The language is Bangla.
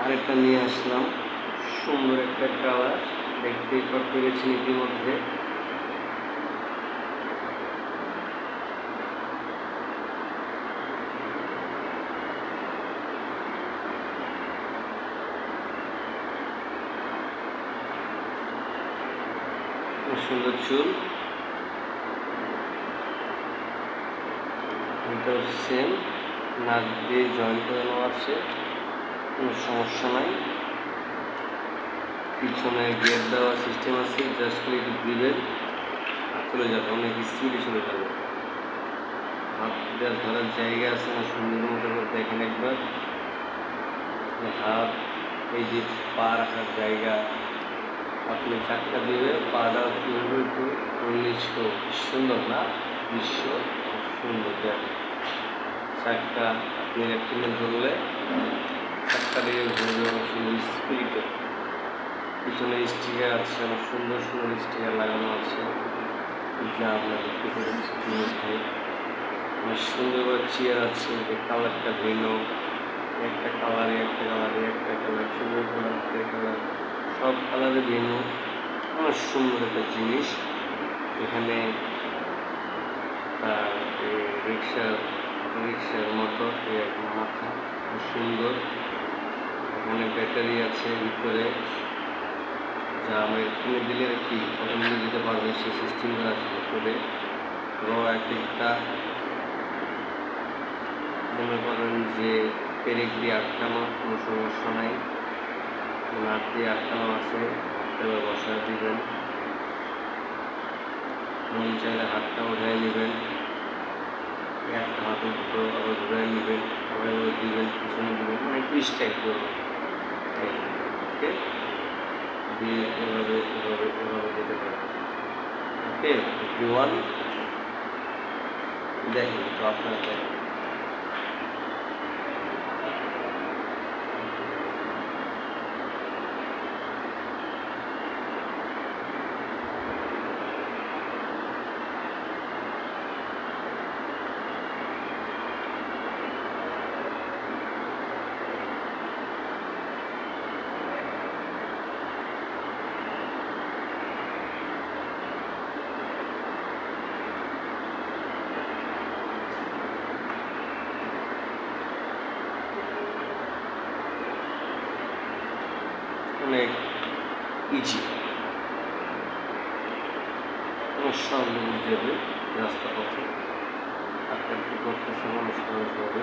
আরেকটা নিয়ে আসলাম, সুন্দর একটা কালার, দেখতেই পেরেছি ইতিমধ্যে। সুন্দর চুল, এটাও সেম, নাক দিয়ে জয়েন করানো আছে, কোনো সমস্যা নাই। পিছনে গেট দেওয়া সিস্টেম আছে, জাস্ট ক্লিক দিবেন আর চলে যাবে, অনেক স্পিডে চলে যাবে। হাত দেওয়ার ধরার জায়গা আছে না, সুন্দর মতো করে দেখেন একবার। হাত, এই যে পা রাখার জায়গা, আপনি চারটা দিবে, পাটা কীভাবে একটু নিচ সুন্দর না দৃশ্য, সুন্দর দেখেন। চারটা আপনি রেক্টিনে ধরলে চারটা দিয়ে ঘুরবে, অনেক সুন্দর স্পিডে। পিছনে স্টিকার আছে, অনেক সুন্দর সুন্দর স্টিকার লাগানো আছে, যা আমরা দেখতে পেরেছি ইতিমধ্যে। অনেক সুন্দর করে চেয়ার আছে, যে কালারটা ভিন্ন, একটা কালারে একটা কালারে একটা কালার, সুন্দর কালার একটা কালার, সব কালারে ভিন্ন, অনেক সুন্দর একটা জিনিস। এখানে রিক্সার মতো মাথা, খুব সুন্দর। এখানে ব্যাটারি আছে ভিতরে, যা আমরা কিনে দিলে কি নিয়ে দিতে পারবে, সেই সিস্টেম করা আছে ভিতরে। একটা মনে করেন যে পেরেক দিয়ে আটকানো, কোনো সমস্যা নাই, নাট দিয়ে আটকানো আছে, এবার বসা দিবেন। মন চাইলে হাতটা উঠাই নেবেন, একটা হাত উঠতো আবার ঘুরাই নেবেন, আবার দিবেন, পিছনে দিবেন, মানে টুইস্ট টাইপ করবেন। ওকে, দিয়ে এভাবে এভাবে এভাবে যেতে পারেন। ওকে এভরিওয়ান, দেখেন তো আপনারা দেখেন। অনেক ইজি, অনেক সহজে বুঝে যাবে রাস্তা পথে। আপনার কী করতেছে মানুষ সহজভাবে।